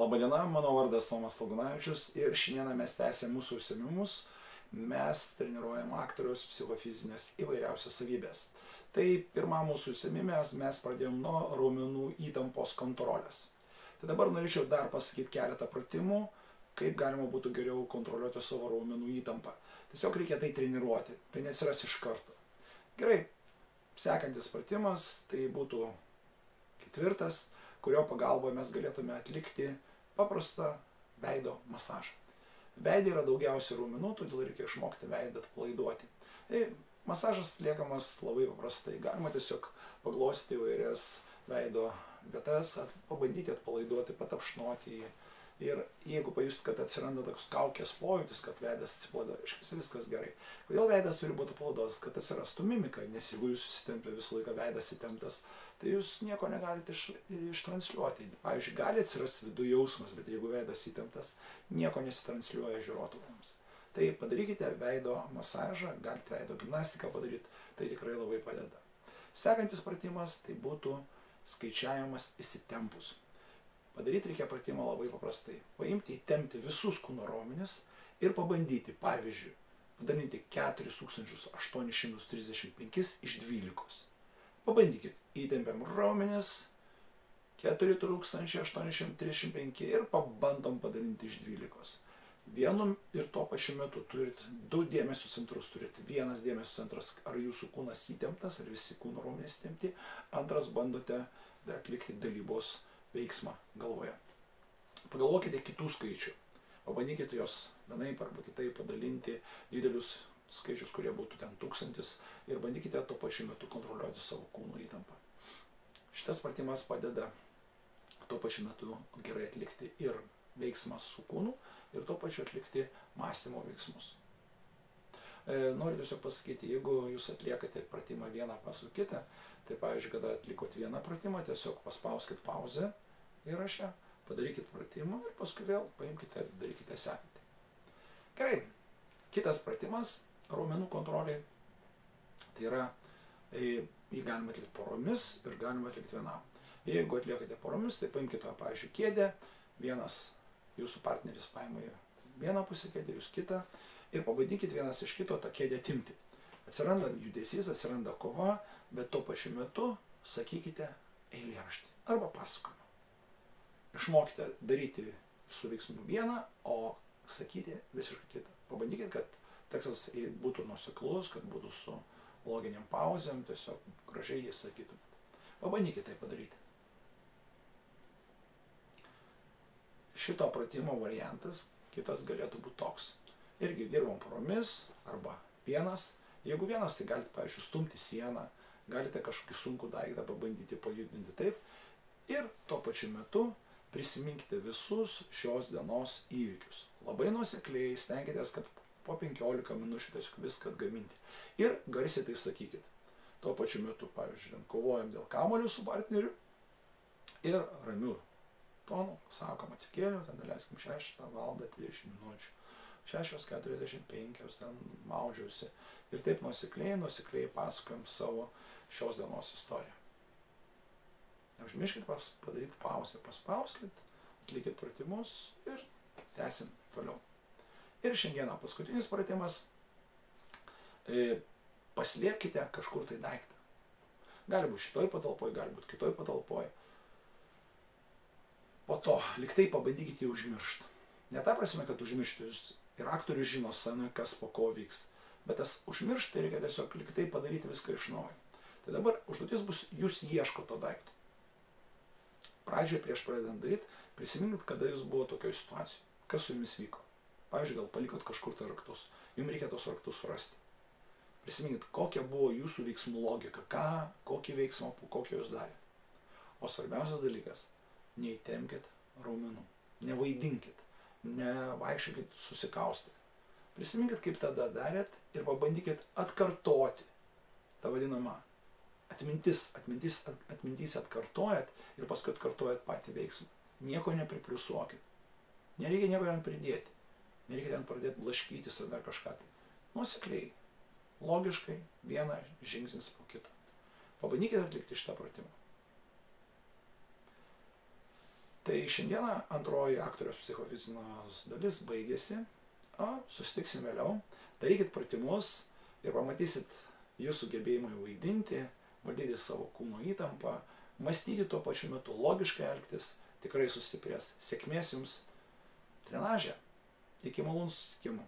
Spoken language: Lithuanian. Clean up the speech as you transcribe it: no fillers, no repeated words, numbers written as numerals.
Labadiena, mano vardas Tomas Lagunavičius ir šiandieną mes tęsėme mūsų užsiėmimus. Mes treniruojam aktoriaus psichofizinės įvairiausias savybės. Tai pirmą mūsų užsiėmimę mes pradėjom nuo raumenų įtampos kontrolės. Tai dabar norėčiau dar pasakyti keletą pratimų, kaip galima būtų geriau kontroliuoti savo raumenų įtampą. Tiesiog reikia tai treniruoti, tai neatsiras iš karto. Gerai, sekantis pratimas tai būtų ketvirtas, kurio pagalba mes galėtume atlikti paprastą veido masažą. Veide yra daugiausiai raumenų, todėl reikia išmokti veidą atpalaiduoti. Masažas atliekamas labai paprastai. Galima tiesiog paglostyti įvairias veido vietas, pabandyti atpalaiduoti, patapšnoti jį. Ir jeigu pajust, kad atsiranda toks kaukės pojūtis, kad veidas atsipalaiduoja, reiškia viskas gerai. Kodėl veidas turi būti atpalaiduotas? Kad atsirastų mimika, nes jeigu jūs susitempia visą laiką veidas įtemptas, tai jūs nieko negalite ištransliuoti. Pavyzdžiui, gali atsirasti viduje jausmas, bet jeigu veidas įtemptas, nieko nesitransliuoja žiūrovams. Tai padarykite veido masažą, galite veido gimnastiką padaryti, tai tikrai labai padeda. Sekantis pratimas tai būtų skaičiavimas įsitempus. Padaryti reikia pratimą labai paprastai. Paimti, įtempti visus kūno raumenis ir pabandyti, pavyzdžiui, padalinti 4835 iš 12. Pabandykit, įtempiam raumenis 4835 ir pabandom padalinti iš 12. Vienu ir tuo pačiu metu turit du dėmesio centrus. Turit vienas dėmesio centras, ar jūsų kūnas įtemptas, ar visi kūno raumenys įtempti. Antras, bandote atlikti dalybos veiksmą galvoje. Pagalvokite kitų skaičių. Pabandykite jos vienaip arba kitaip padalinti didelius skaičius, kurie būtų ten 1000 ir bandykite tuo pačiu metu kontroliuoti savo kūno įtampą. Šitas pratimas padeda tuo pačiu metu gerai atlikti ir veiksmą su kūnu ir tuo pačiu atlikti mąstymo veiksmus. Noriu tiesiog pasakyti, jeigu jūs atliekate pratimą vieną paskui kitą, tai pavyzdžiui, kada atlikot vieną pratimą, tiesiog paspauskit pauzę įraše, padarykit pratimą ir paskui vėl paimkite ir darykite sekantį. Gerai, kitas pratimas raumenų kontroliai, tai yra, jį galima atlikti poromis ir galima atlikti vienam. Jeigu atliekate poromis, tai paimkite, pavyzdžiui, kėdę, vienas jūsų partneris paima vieną pusę kėdę, jūs kitą ir pabandykit vienas iš kito tą kėdę atimti. Atsiranda judesys, atsiranda kova, bet tuo pačiu metu sakykite eilėraštį arba pasakojimą. Išmokite daryti su veiksmu vieną, o sakyti visiškai kitą. Pabandykit, kad tekstas būtų nuoseklus, kad būtų su loginiam pauzėm, tiesiog gražiai jį sakytumėt. Pabandykite tai padaryti. Šito pratimo variantas kitas galėtų būti toks. Irgi dirbam poromis arba vienas. Jeigu vienas, tai galite, pavyzdžiui, stumti sieną, galite kažkokį sunkų daiktą pabandyti pajudinti taip. Ir tuo pačiu metu prisiminkite visus šios dienos įvykius. Labai nuosekliai stenkitės, kad po 15 minučių tiesiog viską atgaminti. Ir garsiai tai sakykit. Tuo pačiu metu, pavyzdžiui, kovojam dėl kamuolio su partneriu ir ramiu tonu, sakom, atsikėliau, tada leiskim 6 valandą 30 minučių. 6:45 ten maudžiausi. Ir taip nuosekliai pasakojam savo šios dienos istoriją. Neužmirškit padaryti pauzę. Paspauskit, atlikit pratimus ir tęsim toliau. Ir šiandieną paskutinis pratimas. Paslėpkite kažkur tai daiktą. Gali būti šitoj patalpoj, gali būti kitoj patalpoj. Po to liktai pabandykite jį užmiršti. Ne ta prasme, kad užmiršti. Ir aktorius žino scenoje, kas po ko vyks. Bet tas užmiršti reikia tiesiog liktai padaryti viską iš naujo. Tai dabar užduotis bus, jūs ieško to daikto. Pradžioje prieš pradedant daryti, prisiminkit, kada jūs buvo tokioje situacijoje. Kas su jumis vyko. Pavyzdžiui, gal palikot kažkur tai raktus. Jums reikia tos raktus surasti. Prisiminkit, kokia buvo jūsų veiksmų logika. Kokį veiksmą, kokį jūs darėte. O svarbiausias dalykas, neįtempkit raumenų. Nevaidinkit. Nevaikščiokit susikaustę. Prisiminkit, kaip tada darėt ir pabandykit atkartoti tą vadinamą atmintis atkartojat ir paskui atkartojat patį veiksmą. Nieko nepripliusuokit. Nereikia nieko ten pridėti. Nereikia ten pradėti blaškytis ar dar kažką tai. Nuosekliai, logiškai, vieną žingsnis po kito. Pabandykite atlikti šitą pratimą. Tai šiandieną antroji aktoriaus psichofizinos dalis baigėsi, o susitiksim vėliau. Darykit pratimus ir pamatysit jūsų gebėjimai vaidinti, valdyti savo kūno įtampą, mąstyti tuo pačiu metu, logiškai elgtis, tikrai sustiprės. Sėkmės jums trenaže. Iki malonų susitikimų.